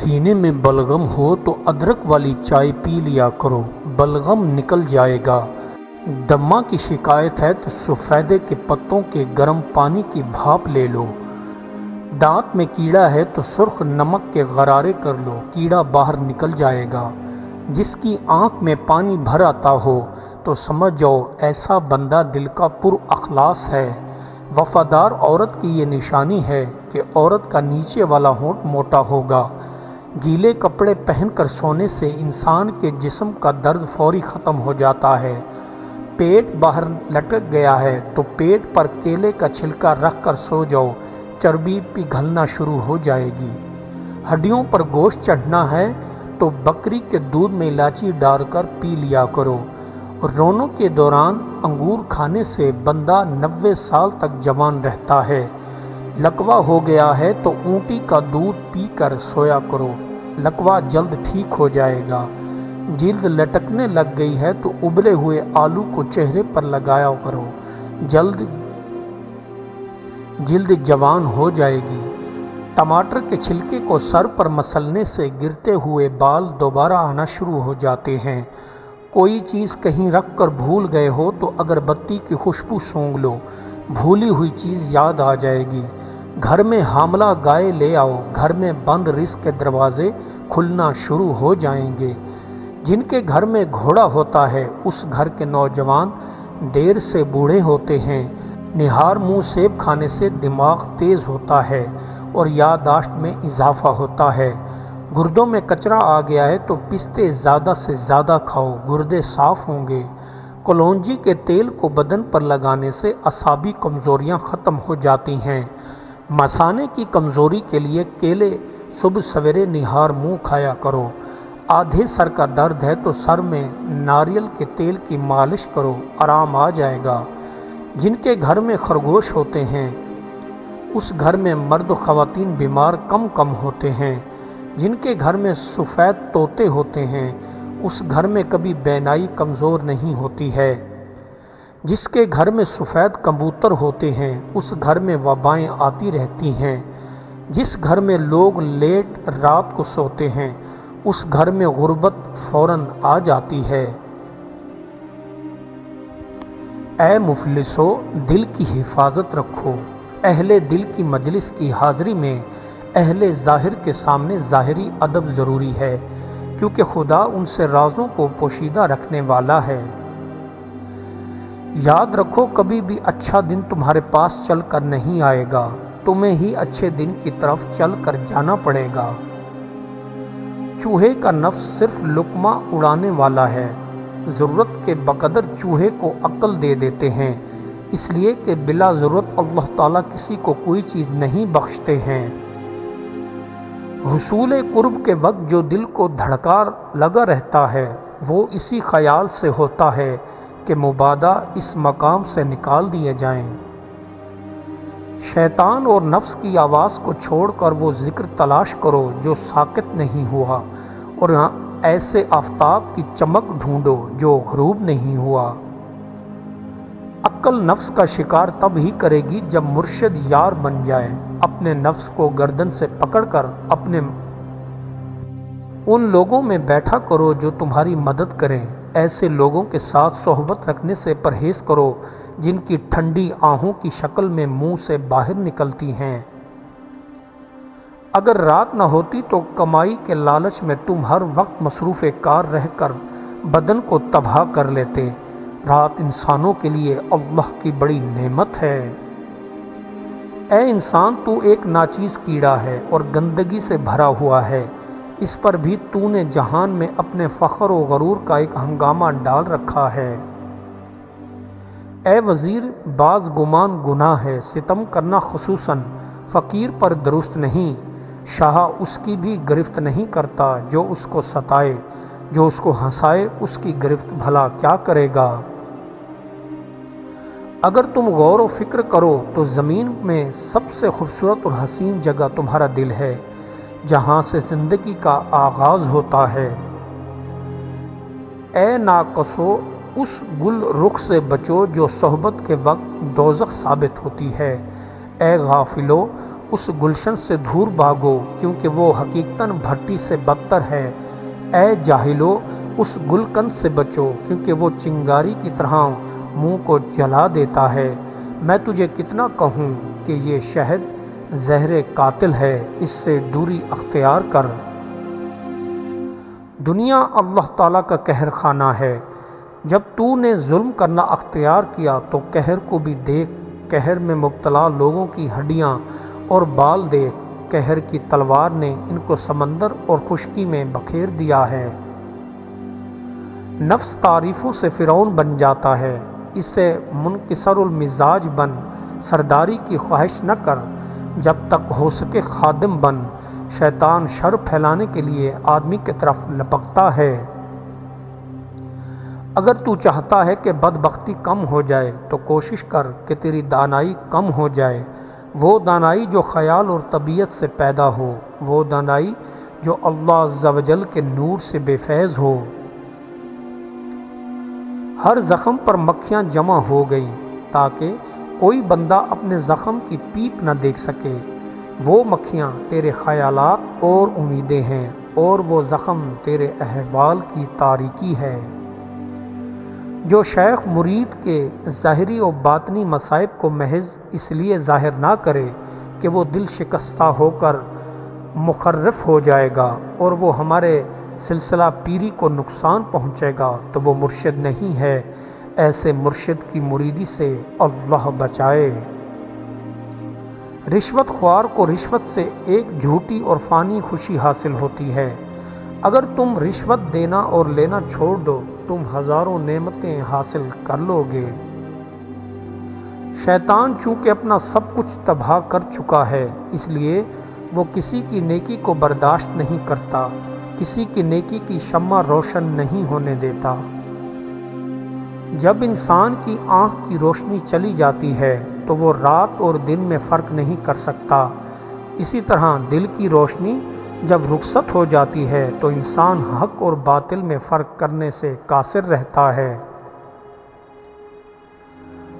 سینے میں بلغم ہو تو ادرک والی چائے پی لیا کرو، بلغم نکل جائے گا۔ دمہ کی شکایت ہے تو سفیدے کے پتوں کے گرم پانی کی بھاپ لے لو۔ دانت میں کیڑا ہے تو سرخ نمک کے غرارے کر لو، کیڑا باہر نکل جائے گا۔ جس کی آنکھ میں پانی بھر آتا ہو تو سمجھ جاؤ ایسا بندہ دل کا پر اخلاص ہے۔ وفادار عورت کی یہ نشانی ہے کہ عورت کا نیچے والا ہونٹ موٹا ہوگا۔ گیلے کپڑے پہن کر سونے سے انسان کے جسم کا درد فوری ختم ہو جاتا ہے۔ پیٹ باہر لٹک گیا ہے تو پیٹ پر کیلے کا چھلکا رکھ کر سو جاؤ، چربی پگھلنا شروع ہو جائے گی۔ ہڈیوں پر گوشت چڑھنا ہے تو بکری کے دودھ میں الائچی ڈال کر پی لیا کرو۔ رونوں کے دوران انگور کھانے سے بندہ 90 سال تک جوان رہتا ہے۔ لکوا ہو گیا ہے تو اونٹی کا دودھ پی کر سویا کرو، لکوا جلد ٹھیک ہو جائے گا۔ جلد لٹکنے لگ گئی ہے تو ابلے ہوئے آلو کو چہرے پر لگایا کرو، جلد جوان ہو جائے گی۔ ٹماٹر کے چھلکے کو سر پر مسلنے سے گرتے ہوئے بال دوبارہ آنا شروع ہو جاتے ہیں۔ کوئی چیز کہیں رکھ کر بھول گئے ہو تو اگربتی کی خوشبو سونگھ لو، بھولی ہوئی چیز یاد آ جائے گی۔ گھر میں حاملہ گائے لے آؤ، گھر میں بند رزق کے دروازے کھلنا شروع ہو جائیں گے۔ جن کے گھر میں گھوڑا ہوتا ہے اس گھر کے نوجوان دیر سے بوڑھے ہوتے ہیں۔ نہار منہ سیب کھانے سے دماغ تیز ہوتا ہے اور یادداشت میں اضافہ ہوتا ہے۔ گردوں میں کچرا آ گیا ہے تو پستے زیادہ سے زیادہ کھاؤ، گردے صاف ہوں گے۔ کلونجی کے تیل کو بدن پر لگانے سے اعصابی کمزوریاں ختم ہو جاتی ہیں۔ مثانے کی کمزوری کے لیے کیلے صبح سویرے نہار منہ کھایا کرو۔ آدھے سر کا درد ہے تو سر میں ناریل کے تیل کی مالش کرو، آرام آ جائے گا۔ جن کے گھر میں خرگوش ہوتے ہیں اس گھر میں مرد و خواتین بیمار کم ہوتے ہیں۔ جن کے گھر میں سفید طوطے ہوتے ہیں اس گھر میں کبھی بینائی کمزور نہیں ہوتی ہے۔ جس کے گھر میں سفید کبوتر ہوتے ہیں اس گھر میں وبائیں آتی رہتی ہیں۔ جس گھر میں لوگ لیٹ رات کو سوتے ہیں اس گھر میں غربت فوراً آ جاتی ہے۔ اے مفلسو، دل کی حفاظت رکھو۔ اہل دل کی مجلس کی حاضری میں اہل ظاہر کے سامنے ظاہری ادب ضروری ہے، کیونکہ خدا ان سے رازوں کو پوشیدہ رکھنے والا ہے۔ یاد رکھو کبھی بھی اچھا دن تمہارے پاس چل کر نہیں آئے گا، تمہیں ہی اچھے دن کی طرف چل کر جانا پڑے گا۔ چوہے کا نفس صرف لقمہ اڑانے والا ہے، ضرورت کے بقدر چوہے کو عقل دے دیتے ہیں، اس لیے کہ بلا ضرورت اللہ تعالیٰ کسی کو کوئی چیز نہیں بخشتے ہیں۔ حصول قرب کے وقت جو دل کو دھڑکا لگا رہتا ہے وہ اسی خیال سے ہوتا ہے کہ مبادا اس مقام سے نکال دیے جائیں۔ شیطان اور نفس کی آواز کو چھوڑ کر وہ ذکر تلاش کرو جو ساکت نہیں ہوا، اور ایسے آفتاب کی چمک ڈھونڈو جو غروب نہیں ہوا۔ عقل نفس کا شکار تب ہی کرے گی جب مرشد یار بن جائے۔ اپنے نفس کو گردن سے پکڑ کر اپنے ان لوگوں میں بیٹھا کرو جو تمہاری مدد کریں۔ ایسے لوگوں کے ساتھ صحبت رکھنے سے پرہیز کرو جن کی ٹھنڈی آہوں کی شکل میں منہ سے باہر نکلتی ہیں۔ اگر رات نہ ہوتی تو کمائی کے لالچ میں تم ہر وقت مصروف کار رہ کر بدن کو تباہ کر لیتے۔ رات انسانوں کے لیے اللہ کی بڑی نعمت ہے۔ اے انسان، تو ایک ناچیز کیڑا ہے اور گندگی سے بھرا ہوا ہے، اس پر بھی تو نے جہان میں اپنے فخر و غرور کا ایک ہنگامہ ڈال رکھا ہے۔ اے وزیر، بعض گمان گناہ ہے، ستم کرنا خصوصاً فقیر پر درست نہیں۔ شاہ اس کی بھی گرفت نہیں کرتا جو اس کو ستائے، جو اس کو ہنسائے اس کی گرفت بھلا کیا کرے گا۔ اگر تم غور و فکر کرو تو زمین میں سب سے خوبصورت اور حسین جگہ تمہارا دل ہے، جہاں سے زندگی کا آغاز ہوتا ہے۔ اے ناقصو، اس گل رخ سے بچو جو صحبت کے وقت دوزخ ثابت ہوتی ہے۔ اے غافلو، اس گلشن سے دور بھاگو کیونکہ وہ حقیقتاً بھٹی سے بدتر ہے۔ اے جاہلو، اس گلقند سے بچو کیونکہ وہ چنگاری کی طرح منہ کو جلا دیتا ہے۔ میں تجھے کتنا کہوں کہ یہ شہد زہر قاتل ہے، اس سے دوری اختیار کر۔ دنیا اللہ تعالیٰ کا قہر خانہ ہے۔ جب تو نے ظلم کرنا اختیار کیا تو قہر کو بھی دیکھ، قہر میں مبتلا لوگوں کی ہڈیاں اور بال دیکھ۔ قہر کی تلوار نے ان کو سمندر اور خشکی میں بکھیر دیا ہے۔ نفس تعریفوں سے فرعون بن جاتا ہے، اس سے منکسر المزاج بن، سرداری کی خواہش نہ کر، جب تک ہو سکے خادم بن۔ شیطان شر پھیلانے کے لیے آدمی کی طرف لپکتا ہے۔ اگر تو چاہتا ہے کہ بدبختی کم ہو جائے تو کوشش کر کہ تیری دانائی کم ہو جائے، وہ دانائی جو خیال اور طبیعت سے پیدا ہو، وہ دانائی جو اللہ عز و جل کے نور سے بے فیض ہو۔ ہر زخم پر مکھیاں جمع ہو گئی تاکہ کوئی بندہ اپنے زخم کی پیپ نہ دیکھ سکے۔ وہ مکھیاں تیرے خیالات اور امیدیں ہیں، اور وہ زخم تیرے احوال کی تاریکی ہے۔ جو شیخ مرید کے ظاہری و باطنی مصائب کو محض اس لیے ظاہر نہ کرے کہ وہ دل شکستہ ہو کر مخرف ہو جائے گا اور وہ ہمارے سلسلہ پیری کو نقصان پہنچے گا، تو وہ مرشد نہیں ہے۔ ایسے مرشد کی مریدی سے اللہ بچائے۔ رشوت خوار کو رشوت سے ایک جھوٹی اور فانی خوشی حاصل ہوتی ہے۔ اگر تم رشوت دینا اور لینا چھوڑ دو، تم ہزاروں نعمتیں حاصل کر لو گے۔ شیطان چونکہ اپنا سب کچھ تباہ کر چکا ہے، اس لیے وہ کسی کی نیکی کو برداشت نہیں کرتا، کسی کی نیکی کی شمع روشن نہیں ہونے دیتا۔ جب انسان کی آنکھ کی روشنی چلی جاتی ہے تو وہ رات اور دن میں فرق نہیں کر سکتا۔ اسی طرح دل کی روشنی جب رخصت ہو جاتی ہے تو انسان حق اور باطل میں فرق کرنے سے قاصر رہتا ہے۔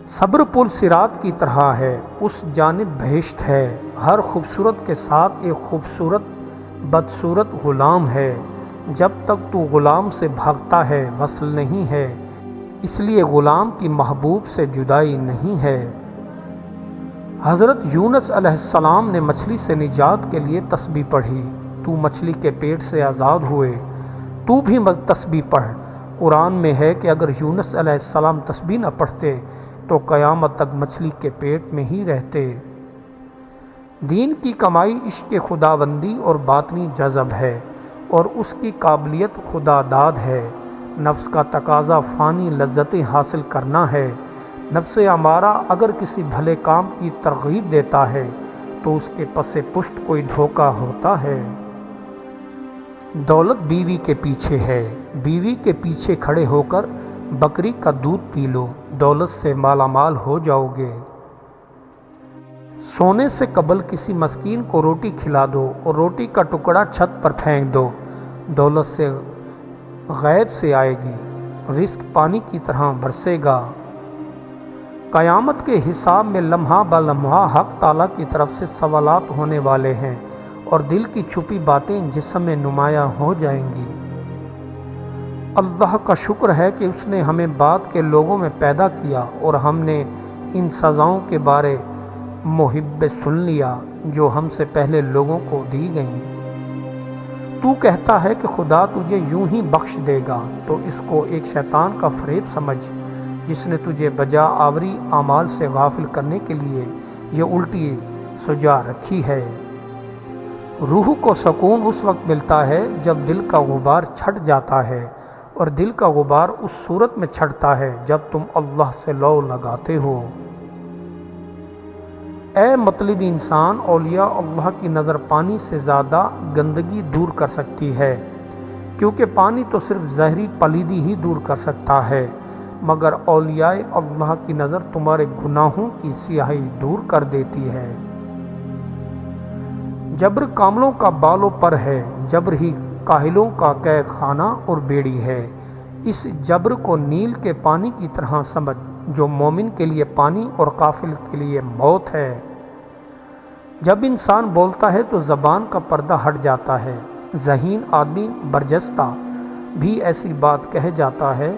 صبر پل صراط کی طرح ہے، اس جانب بہشت ہے۔ ہر خوبصورت کے ساتھ ایک خوبصورت بدصورت غلام ہے۔ جب تک تو غلام سے بھاگتا ہے وصل نہیں ہے، اس لیے غلام کی محبوب سے جدائی نہیں ہے۔ حضرت یونس علیہ السلام نے مچھلی سے نجات کے لیے تسبیح پڑھی۔ تو مچھلی کے پیٹ سے آزاد ہوئے، تو بھی تسبیح پڑھ۔ قرآن میں ہے کہ اگر یونس علیہ السلام تسبیح نہ پڑھتے تو قیامت تک مچھلی کے پیٹ میں ہی رہتے۔ دین کی کمائی عشق خداوندی اور باطنی جذب ہے، اور اس کی قابلیت خدا داد ہے۔ نفس کا تقاضا فانی لذتیں حاصل کرنا ہے۔ نفس امارہ اگر کسی بھلے کام کی ترغیب دیتا ہے تو اس کے پس پشت کوئی دھوکہ ہوتا ہے۔ دولت بیوی کے پیچھے ہے، بیوی کے پیچھے کھڑے ہو کر بکری کا دودھ پی لو، دولت سے مالا مال ہو جاؤ گے۔ سونے سے قبل کسی مسکین کو روٹی کھلا دو اور روٹی کا ٹکڑا چھت پر پھینک دو، دولت سے غیب سے آئے گی، رزق پانی کی طرح برسے گا۔ قیامت کے حساب میں لمحہ بلمحہ حق تعالیٰ کی طرف سے سوالات ہونے والے ہیں، اور دل کی چھپی باتیں جسم میں نمایاں ہو جائیں گی۔ اللہ کا شکر ہے کہ اس نے ہمیں بعد کے لوگوں میں پیدا کیا اور ہم نے ان سزاؤں کے بارے محب سن لیا جو ہم سے پہلے لوگوں کو دی گئیں۔ تو کہتا ہے کہ خدا تجھے یوں ہی بخش دے گا، تو اس کو ایک شیطان کا فریب سمجھ جس نے تجھے بجا آوری اعمال سے غافل کرنے کے لیے یہ الٹی سجا رکھی ہے۔ روح کو سکون اس وقت ملتا ہے جب دل کا غبار چھٹ جاتا ہے، اور دل کا غبار اس صورت میں چھٹتا ہے جب تم اللہ سے لو لگاتے ہو۔ اے مطلبی انسان، اولیاء اللہ کی نظر پانی سے زیادہ گندگی دور کر سکتی ہے، کیونکہ پانی تو صرف زہری پلیدی ہی دور کر سکتا ہے، مگر اولیاء اللہ کی نظر تمہارے گناہوں کی سیاہی دور کر دیتی ہے۔ جبر کاملوں کا بالوں پر ہے، جبر ہی کاہلوں کا قید خانہ اور بیڑی ہے۔ اس جبر کو نیل کے پانی کی طرح سمجھ جو مومن کے لیے پانی اور کافر کے لیے موت ہے۔ جب انسان بولتا ہے تو زبان کا پردہ ہٹ جاتا ہے۔ ذہین آدمی برجستہ بھی ایسی بات کہہ جاتا ہے